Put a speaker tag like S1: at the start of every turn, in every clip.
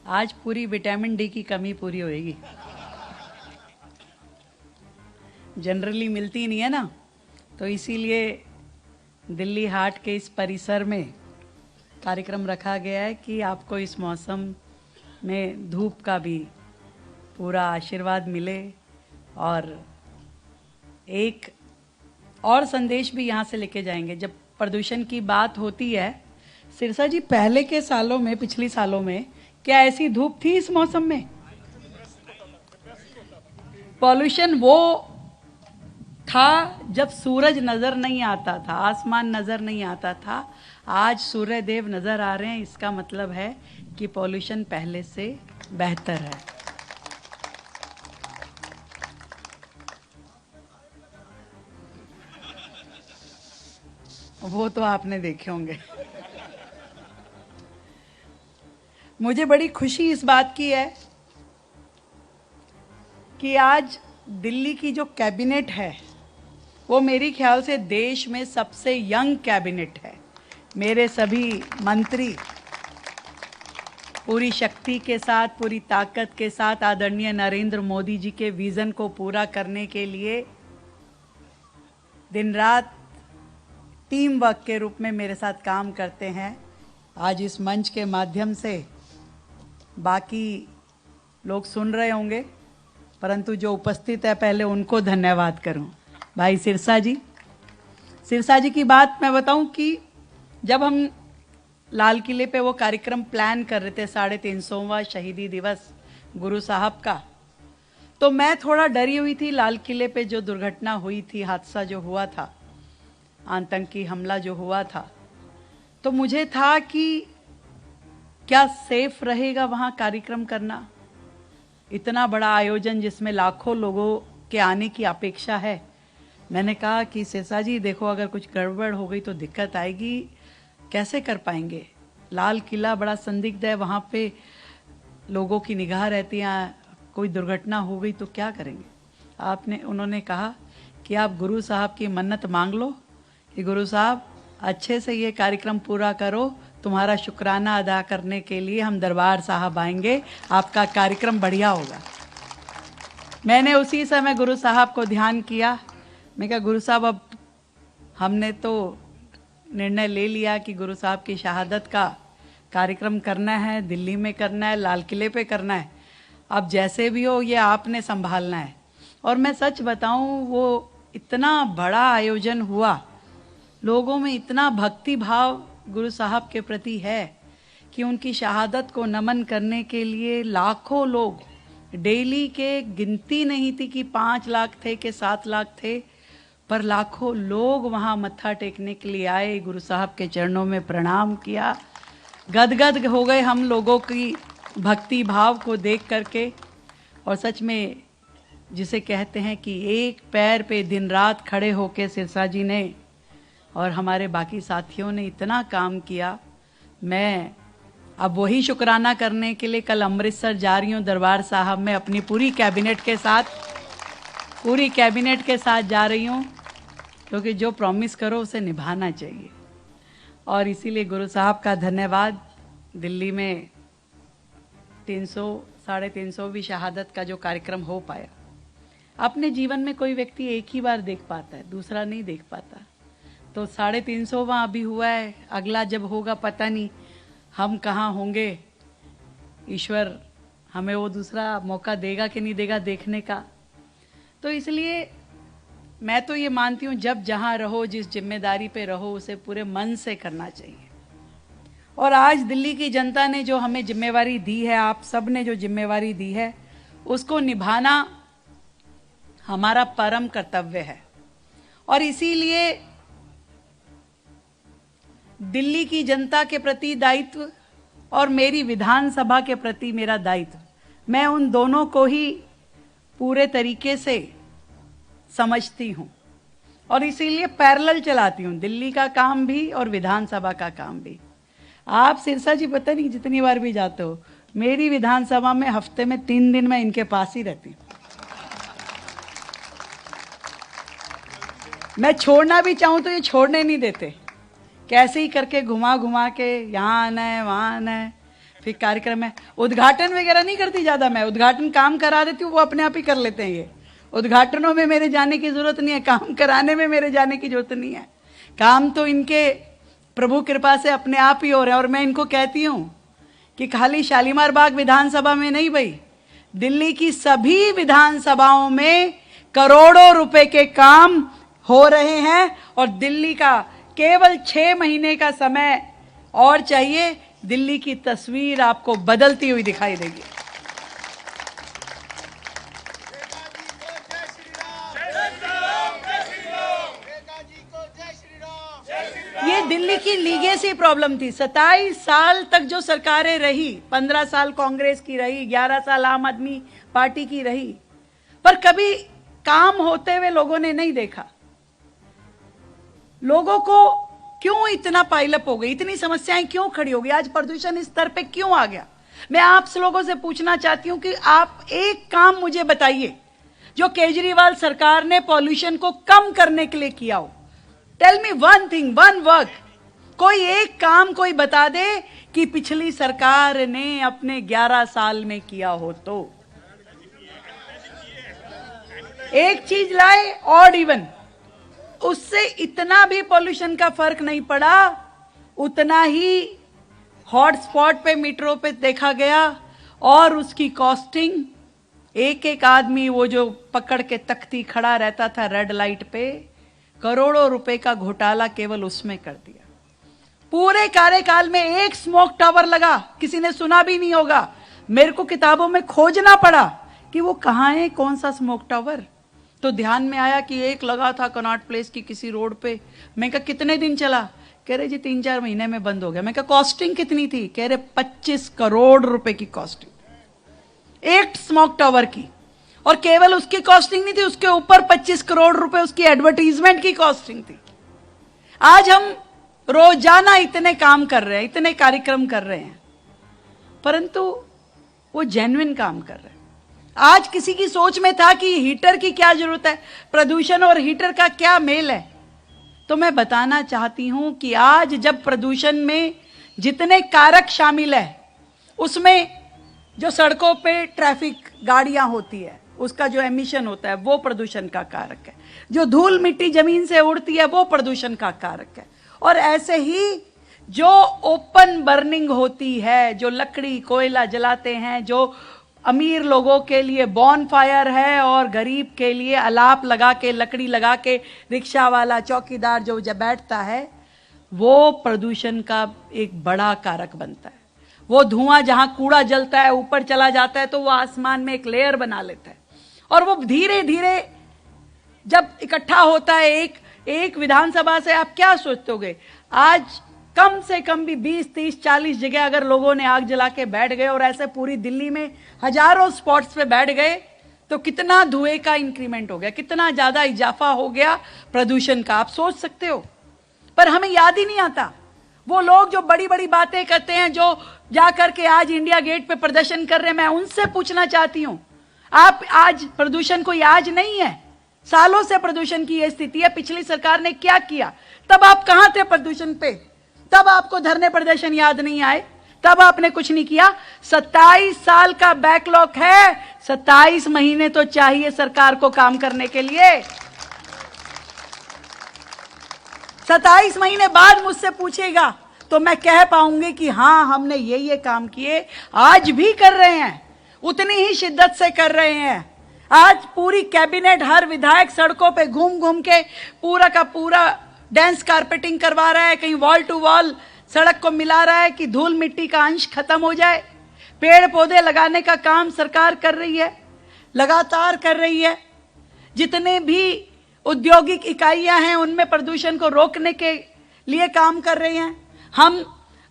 S1: आज पूरी vitamin D की कमी पूरी होएगी। जनरली मिलती नहीं है ना, तो इसीलिए दिल्ली हाट के इस परिसर में कार्यक्रम रखा गया है कि आपको इस मौसम में धूप का भी पूरा आशीर्वाद मिले। और एक और संदेश भी यहाँ से लेके जाएंगे। जब प्रदूषण की बात होती है, सिरसा जी, पहले के सालों में, पिछली सालों में क्या ऐसी धूप थी इस मौसम में? पॉल्यूशन वो था जब सूरज नजर नहीं आता था, आसमान नजर नहीं आता था। आज सूर्य देव नजर आ रहे हैं, इसका मतलब है कि पॉल्यूशन पहले से बेहतर है। वो तो आपने देखे होंगे। मुझे बड़ी खुशी इस बात की है कि आज दिल्ली की जो कैबिनेट है वो मेरी ख्याल से देश में सबसे यंग कैबिनेट है। मेरे सभी मंत्री पूरी शक्ति के साथ, पूरी ताकत के साथ आदरणीय नरेंद्र मोदी जी के विजन को पूरा करने के लिए दिन रात टीम वर्क के रूप में मेरे साथ काम करते हैं। आज इस मंच के माध्यम से बाकी लोग सुन रहे होंगे, परंतु जो उपस्थित है पहले उनको धन्यवाद करूं। भाई सिरसा जी की बात मैं बताऊं कि जब हम लाल किले पे वो कार्यक्रम प्लान कर रहे थे 350वां शहीदी दिवस गुरु साहब का, तो मैं थोड़ा डरी हुई थी। लाल किले पे जो दुर्घटना हुई थी, हादसा जो हुआ था, आतंकी हमला जो हुआ था, तो मुझे था कि क्या सेफ रहेगा वहां कार्यक्रम करना। इतना बड़ा आयोजन जिसमें लाखों लोगों के आने की अपेक्षा है। मैंने कहा कि सिरसा जी देखो, अगर कुछ गड़बड़ हो गई तो दिक्कत आएगी, कैसे कर पाएंगे। लाल किला बड़ा संदिग्ध है, वहां पे लोगों की निगाह रहती है, कोई दुर्घटना हो गई तो क्या करेंगे। उन्होंने कहा कि आप गुरु साहब की मन्नत मांग लो कि गुरु साहब अच्छे से ये कार्यक्रम पूरा करो, तुम्हारा शुक्राना अदा करने के लिए हम दरबार साहब आएंगे, आपका कार्यक्रम बढ़िया होगा। मैंने उसी समय गुरु साहब को ध्यान किया। मैं कहा गुरु साहब, अब हमने तो निर्णय ले लिया कि गुरु साहब की शहादत का कार्यक्रम करना है, दिल्ली में करना है, लाल किले पे करना है। अब जैसे भी हो ये आपने संभालना है। और मैं सच बताऊं, वो इतना बड़ा आयोजन हुआ, लोगों में इतना भक्ति भाव गुरु साहब के प्रति है कि उनकी शहादत को नमन करने के लिए लाखों लोग, डेली के गिनती नहीं थी कि 5 लाख थे कि 7 लाख थे, पर लाखों लोग वहां मत्था टेकने के लिए आए, गुरु साहब के चरणों में प्रणाम किया। गदगद हो गए हम लोगों की भक्ति भाव को देख करके। और सच में जिसे कहते हैं कि एक पैर पे दिन रात खड़े होके सिरसा जी ने और हमारे बाकी साथियों ने इतना काम किया। मैं अब वही शुक्राना करने के लिए कल अमृतसर जा रही हूँ दरबार साहब में, अपनी पूरी कैबिनेट के साथ जा रही हूँ, क्योंकि जो प्रॉमिस करो उसे निभाना चाहिए। और इसीलिए गुरु साहब का धन्यवाद। दिल्ली में 300-350वीं शहादत का जो कार्यक्रम हो पाया। अपने जीवन में कोई व्यक्ति एक ही बार देख पाता है, दूसरा नहीं देख पाता। तो 350वां अभी हुआ है, अगला जब होगा पता नहीं हम कहाँ होंगे। ईश्वर हमें वो दूसरा मौका देगा कि नहीं देगा देखने का। तो इसलिए मैं तो ये मानती हूँ, जब जहाँ रहो, जिस जिम्मेदारी पे रहो, उसे पूरे मन से करना चाहिए। और आज दिल्ली की जनता ने जो हमें जिम्मेवारी दी है, आप सब ने जो जिम्मेवारी दी है, उसको निभाना हमारा परम कर्तव्य है। और इसीलिए दिल्ली की जनता के प्रति दायित्व और मेरी विधानसभा के प्रति मेरा दायित्व, मैं उन दोनों को ही पूरे तरीके से समझती हूं और इसीलिए पैरेलल चलाती हूं, दिल्ली का काम भी और विधानसभा का काम भी। आप सिरसा जी पता नहीं जितनी बार भी जाते हो, मेरी विधानसभा में हफ्ते में 3 दिन मैं इनके पास ही रहती हूं। मैं छोड़ना भी चाहूं तो ये छोड़ने नहीं देते, कैसे ही करके घुमा घुमा के यहाँ आना है, वहाँ आना है। फिर कार्यक्रम है, उद्घाटन वगैरह नहीं करती ज्यादा, मैं उद्घाटन काम करा देती हूँ, वो अपने आप ही कर लेते हैं। ये उद्घाटनों में मेरे जाने की जरूरत नहीं है, काम कराने में मेरे जाने की जरूरत नहीं है। काम तो इनके प्रभु कृपा से अपने आप ही हो रहे हैं। और मैं इनको कहती हूँ कि खाली शालीमार बाग विधानसभा में नहीं भाई, दिल्ली की सभी विधानसभाओं में करोड़ों रुपए के काम हो रहे हैं। और दिल्ली का केवल 6 महीने का समय और चाहिए, दिल्ली की तस्वीर आपको बदलती हुई दिखाई देगी। ये दिल्ली की लीगेसी प्रॉब्लम थी। 27 साल तक जो सरकारें रही, 15 साल कांग्रेस की रही, 11 साल आम आदमी पार्टी की रही, पर कभी काम होते हुए लोगों ने नहीं देखा। लोगों को क्यों इतना पाइलअप हो गई, इतनी समस्याएं क्यों खड़ी हो गई, आज प्रदूषण इस स्तर पे क्यों आ गया। मैं आप लोगों से पूछना चाहती हूं कि आप एक काम मुझे बताइए जो केजरीवाल सरकार ने पॉल्यूशन को कम करने के लिए किया हो। Tell me one thing, one work, कोई एक काम कोई बता दे कि पिछली सरकार ने अपने 11 साल में किया हो। तो एक चीज लाए, ऑड इवन, उससे इतना भी पॉल्यूशन का फर्क नहीं पड़ा। उतना ही हॉटस्पॉट पे मीटरों पे देखा गया और उसकी कॉस्टिंग, एक एक आदमी वो जो पकड़ के तख्ती खड़ा रहता था रेड लाइट पे, करोड़ों रुपए का घोटाला केवल उसमें कर दिया। पूरे कार्यकाल में एक स्मोक टावर लगा, किसी ने सुना भी नहीं होगा। मेरे को किताबों में खोजना पड़ा कि वो कहाँ है, कौन सा स्मोक टावर। तो ध्यान में आया कि एक लगा था कनॉट प्लेस की किसी रोड पे। मैं कहा कितने दिन चला, कह रहे जी 3-4 महीने में बंद हो गया। मैं कहा कॉस्टिंग कितनी थी, कह रहे 25 करोड़ रुपए की कॉस्टिंग एक स्मोक टावर की। और केवल उसकी कॉस्टिंग नहीं थी, उसके ऊपर 25 करोड़ रुपए उसकी एडवर्टीजमेंट की कॉस्टिंग थी। आज हम रोजाना इतने काम कर रहे हैं, इतने कार्यक्रम कर रहे हैं, परंतु वो जेन्युइन काम कर रहे हैं। आज किसी की सोच में था कि हीटर की क्या जरूरत है, प्रदूषण और हीटर का क्या मेल है। तो मैं बताना चाहती हूं कि आज जब प्रदूषण में जितने कारक शामिल है, उसमें जो सड़कों पे ट्रैफिक गाड़ियां होती है, उसका जो एमिशन होता है वो प्रदूषण का कारक है। जो धूल मिट्टी जमीन से उड़ती है वो प्रदूषण का कारक है। और ऐसे ही जो ओपन बर्निंग होती है, जो लकड़ी कोयला जलाते हैं, जो अमीर लोगों के लिए बॉनफायर है और गरीब के लिए अलाप लगा के, लकड़ी लगा के रिक्शा वाला चौकीदार जो जब बैठता है, वो प्रदूषण का एक बड़ा कारक बनता है। वो धुआं जहां कूड़ा जलता है ऊपर चला जाता है तो वो आसमान में एक लेयर बना लेता है। और वो धीरे धीरे जब इकट्ठा होता है एक विधानसभा से, आप क्या सोचते होगे, आज कम से कम भी 20, 30, 40 जगह अगर लोगों ने आग जला के बैठ गए और ऐसे पूरी दिल्ली में हजारों स्पॉट्स पे बैठ गए, तो कितना धुएं का इंक्रीमेंट हो गया, कितना ज्यादा इजाफा हो गया प्रदूषण का, आप सोच सकते हो। पर हमें याद ही नहीं आता। वो लोग जो बड़ी बड़ी बातें करते हैं, जो जाकर के आज इंडिया गेट पे प्रदर्शन कर रहे हैं, मैं उनसे पूछना चाहती हूं, आप आज प्रदूषण कोई आज नहीं है, सालों से प्रदूषण की यह स्थिति है। पिछली सरकार ने क्या किया, तब आप कहां थे प्रदूषण पे, तब आपको धरने प्रदर्शन याद नहीं आए, तब आपने कुछ नहीं किया। 27 साल का बैकलॉग है, 27 महीने तो चाहिए सरकार को काम करने के लिए। 27 महीने बाद मुझसे पूछेगा तो मैं कह पाऊंगी कि हां हमने ये काम किए, आज भी कर रहे हैं, उतनी ही शिद्दत से कर रहे हैं। आज पूरी कैबिनेट, हर विधायक सड़कों पे घूम घूम के पूरा का पूरा डेंस कारपेटिंग करवा रहा है, कहीं वॉल टू वॉल सड़क को मिला रहा है कि धूल मिट्टी का अंश खत्म हो जाए। पेड़ पौधे लगाने का काम सरकार कर रही है, लगातार कर रही है। जितने भी औद्योगिक इकाइयां हैं उनमें प्रदूषण को रोकने के लिए काम कर रही हैं। हम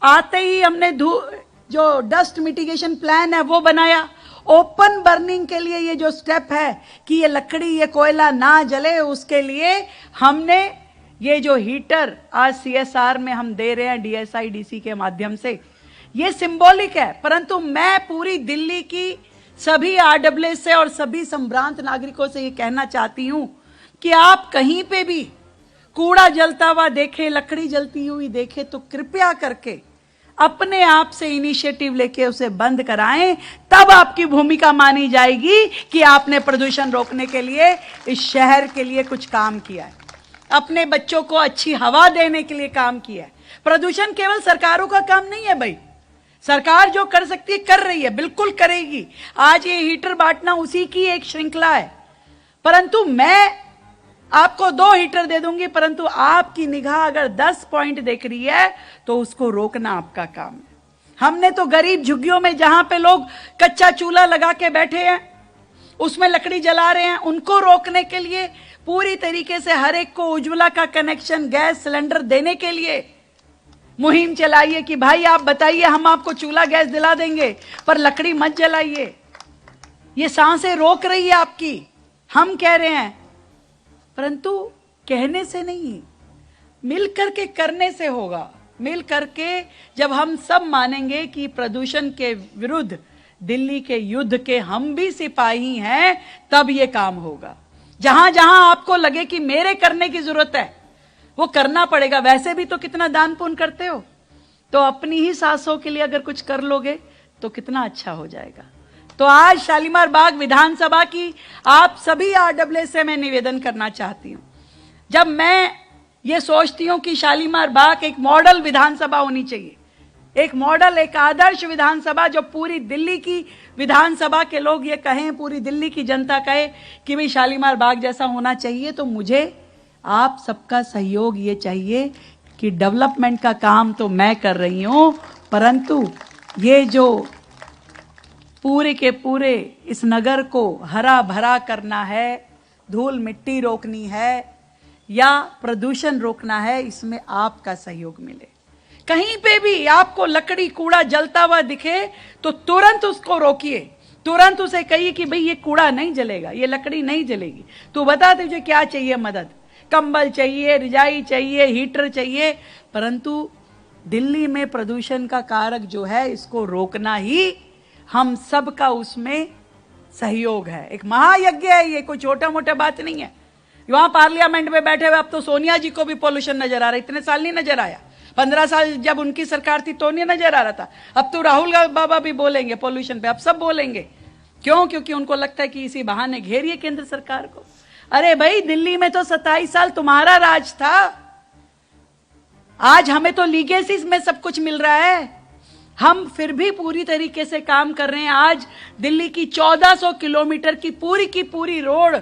S1: आते ही हमने जो डस्ट मिटिगेशन प्लान है वो बनाया। ओपन बर्निंग के लिए ये जो स्टेप है कि ये लकड़ी, ये कोयला ना जले, उसके लिए हमने ये जो हीटर आज CSR में हम दे रहे हैं DSIDC के माध्यम से, ये सिंबॉलिक है। परंतु मैं पूरी दिल्ली की सभी RWS से और सभी संभ्रांत नागरिकों से ये कहना चाहती हूं कि आप कहीं पे भी कूड़ा जलता हुआ देखे, लकड़ी जलती हुई देखे, तो कृपया करके अपने आप से इनिशिएटिव लेके उसे बंद कराएं, तब आपकी भूमिका मानी जाएगी कि आपने प्रदूषण रोकने के लिए इस शहर के लिए कुछ काम किया है, अपने बच्चों को अच्छी हवा देने के लिए काम किया है। प्रदूषण केवल सरकारों का काम नहीं है भाई, सरकार जो कर सकती है कर रही है, बिल्कुल करेगी। आज ये हीटर बांटना उसी की एक श्रृंखला है, परंतु मैं आपको 2 हीटर दे दूंगी, परंतु आपकी निगाह अगर 10 पॉइंट देख रही है तो उसको रोकना आपका काम है। हमने तो गरीब झुग्गियों में जहां पे लोग कच्चा चूल्हा लगा के बैठे हैं, उसमें लकड़ी जला रहे हैं, उनको रोकने के लिए पूरी तरीके से हर एक को उज्ज्वला का कनेक्शन, गैस सिलेंडर देने के लिए मुहिम चलाइए कि भाई आप बताइए, हम आपको चूल्हा गैस दिला देंगे, पर लकड़ी मत जलाइए। ये सांसें रोक रही है आपकी, हम कह रहे हैं, परंतु कहने से नहीं, मिल करके करने से होगा। मिल करके जब हम सब मानेंगे कि प्रदूषण के विरुद्ध दिल्ली के युद्ध के हम भी सिपाही हैं, तब ये काम होगा। जहां जहां आपको लगे कि मेरे करने की जरूरत है, वो करना पड़ेगा। वैसे भी तो कितना दान पुण्य करते हो, तो अपनी ही सांसों के लिए अगर कुछ कर लोगे तो कितना अच्छा हो जाएगा। तो आज शालीमार बाग विधानसभा की आप सभी आरडब्ल्यू से मैं निवेदन करना चाहती हूं। जब मैं ये सोचती हूं कि शालीमार बाग एक मॉडल विधानसभा होनी चाहिए, एक मॉडल, एक आदर्श विधानसभा, जो पूरी दिल्ली की विधानसभा के लोग ये कहें, पूरी दिल्ली की जनता कहे कि भाई शालीमार बाग जैसा होना चाहिए, तो मुझे आप सबका सहयोग ये चाहिए कि डेवलपमेंट का काम तो मैं कर रही हूं, परंतु ये जो पूरे के पूरे इस नगर को हरा भरा करना है, धूल मिट्टी रोकनी है या प्रदूषण रोकना है, इसमें आपका सहयोग मिले। कहीं पे भी आपको लकड़ी कूड़ा जलता हुआ दिखे तो तुरंत उसको रोकिए, तुरंत उसे कहिए कि भाई ये कूड़ा नहीं जलेगा, ये लकड़ी नहीं जलेगी, तो बता तुझे क्या चाहिए मदद, कंबल चाहिए, रजाई चाहिए, हीटर चाहिए। परंतु दिल्ली में प्रदूषण का कारक जो है, इसको रोकना ही हम सब का उसमें सहयोग है। एक महायज्ञ है ये, कोई छोटा मोटा बात नहीं है। वहां पार्लियामेंट में बैठे हुए अब तो सोनिया जी को भी पॉल्यूशन नजर आ रहा है, इतने साल नहीं नजर आया, 15 साल जब उनकी सरकार थी तो नहीं नजर आ रहा था। अब तो राहुल बाबा भी बोलेंगे पॉल्यूशन पे, अब सब बोलेंगे। क्यों? क्योंकि उनको लगता है कि इसी बहाने घेरिए केंद्र सरकार को। अरे भाई, दिल्ली में तो 27 साल तुम्हारा राज था, आज हमें तो लीगेसी में सब कुछ मिल रहा है, हम फिर भी पूरी तरीके से काम कर रहे हैं। आज दिल्ली की 1400 किलोमीटर की पूरी रोड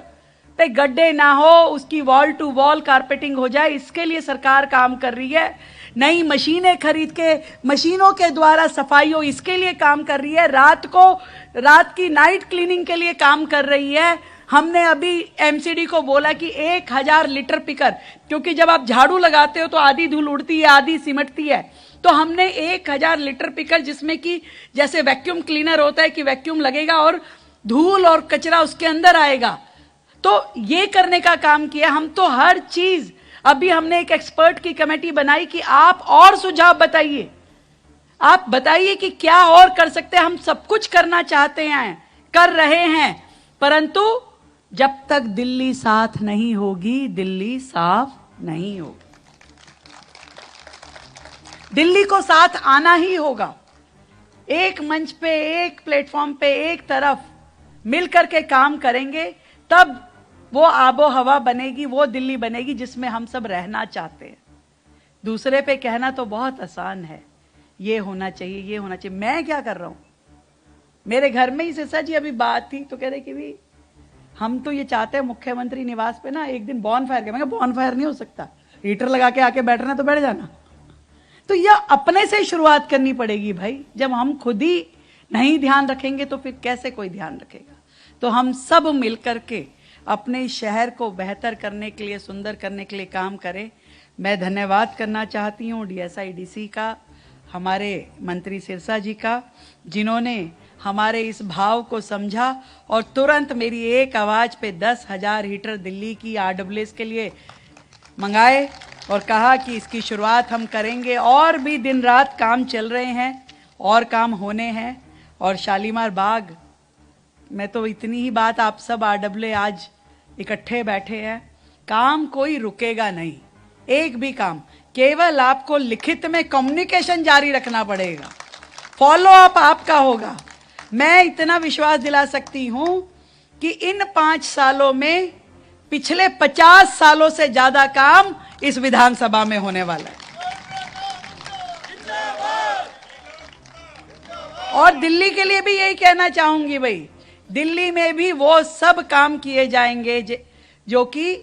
S1: पे गड्ढे ना हो, उसकी वॉल टू वॉल कारपेटिंग हो जाए, इसके लिए सरकार काम कर रही है। नई मशीनें खरीद के मशीनों के द्वारा सफाई हो, इसके लिए काम कर रही है। रात की नाइट क्लीनिंग के लिए काम कर रही है। हमने अभी एमसीडी को बोला कि 1000 लीटर पिकर, क्योंकि जब आप झाड़ू लगाते हो तो आधी धूल उड़ती है, आधी सिमटती है, तो हमने 1000 लीटर पिकर, जिसमें कि जैसे वैक्यूम क्लीनर होता है कि वैक्यूम लगेगा और धूल और कचरा उसके अंदर आएगा, तो ये करने का काम किया। हम तो हर चीज, अभी हमने एक एक्सपर्ट की कमेटी बनाई कि आप और सुझाव बताइए, आप बताइए कि क्या और कर सकते हैं। हम सब कुछ करना चाहते हैं, कर रहे हैं, परंतु जब तक दिल्ली साथ नहीं होगी, दिल्ली साफ नहीं होगी। दिल्ली को साथ आना ही होगा। एक मंच पे, एक प्लेटफॉर्म पे, एक तरफ मिलकर के काम करेंगे, तब वो आबो हवा बनेगी, वो दिल्ली बनेगी जिसमें हम सब रहना चाहते हैं। दूसरे पे कहना तो बहुत आसान है, ये होना चाहिए, ये होना चाहिए। मैं क्या कर रहा हूं, मेरे घर में ही सिरसा जी अभी बात थी तो कह रहे कि भी हम तो ये चाहते हैं मुख्यमंत्री निवास पे ना एक दिन बॉनफायर का। मैं कहा बॉनफायर नहीं हो सकता, हीटर लगा के आके बैठना तो बैठ जाना। तो यह अपने से शुरुआत करनी पड़ेगी भाई। जब हम खुद ही नहीं ध्यान रखेंगे तो फिर कैसे कोई ध्यान रखेगा। तो हम सब मिलकर के अपने शहर को बेहतर करने के लिए, सुंदर करने के लिए काम करें। मैं धन्यवाद करना चाहती हूँ DSI-DC का, हमारे मंत्री सिरसा जी का, जिन्होंने हमारे इस भाव को समझा और तुरंत मेरी एक आवाज पे 10,000 हीटर दिल्ली की RWS के लिए मंगाए और कहा कि इसकी शुरुआत हम करेंगे। और भी दिन रात काम चल रहे हैं और काम होने हैं। और शालीमार बाग में तो इतनी ही बात, आप सब RWS आज इकट्ठे बैठे हैं, काम कोई रुकेगा नहीं, एक भी काम। केवल आपको लिखित में कम्युनिकेशन जारी रखना पड़ेगा, फॉलो अप आपका होगा। मैं इतना विश्वास दिला सकती हूं कि इन 5 सालों में पिछले 50 सालों से ज्यादा काम इस विधानसभा में होने वाला है। और दिल्ली के लिए भी यही कहना चाहूंगी भाई, दिल्ली में भी वो सब काम किए जाएंगे जो कि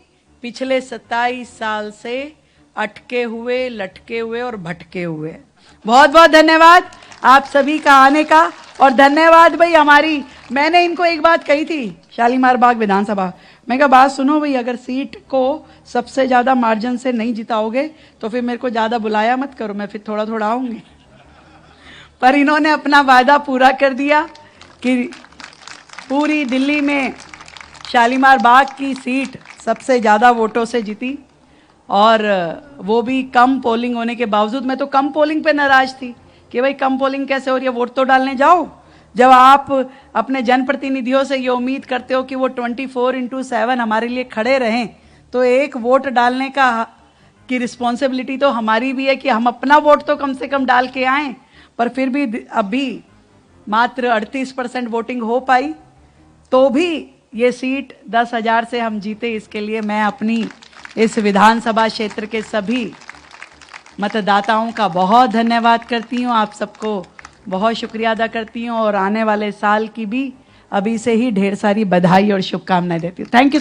S1: पिछले 27 साल से अटके हुए, लटके हुए और भटके हुए। बहुत बहुत धन्यवाद आप सभी का आने का, और धन्यवाद भाई मैंने इनको एक बात कही थी शालीमार बाग विधानसभा, मैं कहा बात सुनो भाई, अगर सीट को सबसे ज्यादा मार्जिन से नहीं जिताओगे तो फिर मेरे को ज्यादा बुलाया मत करो, मैं फिर थोड़ा थोड़ा आऊंगी। पर इन्होंने अपना वादा पूरा कर दिया कि पूरी दिल्ली में शालीमार बाग की सीट सबसे ज़्यादा वोटों से जीती, और वो भी कम पोलिंग होने के बावजूद। मैं तो कम पोलिंग पे नाराज थी कि भाई कम पोलिंग कैसे हो रही है, वोट तो डालने जाओ। जब आप अपने जनप्रतिनिधियों से ये उम्मीद करते हो कि वो 24/7 हमारे लिए खड़े रहें, तो एक वोट डालने की रिस्पॉन्सिबिलिटी तो हमारी भी है कि हम अपना वोट तो कम से कम डाल के आएँ। पर फिर भी अभी मात्र 38% वोटिंग हो पाई, तो भी ये सीट 10,000 से हम जीते। इसके लिए मैं अपनी इस विधानसभा क्षेत्र के सभी मतदाताओं का बहुत धन्यवाद करती हूँ, आप सबको बहुत शुक्रिया अदा करती हूँ, और आने वाले साल की भी अभी से ही ढेर सारी बधाई और शुभकामनाएं देती हूँ। Thank you.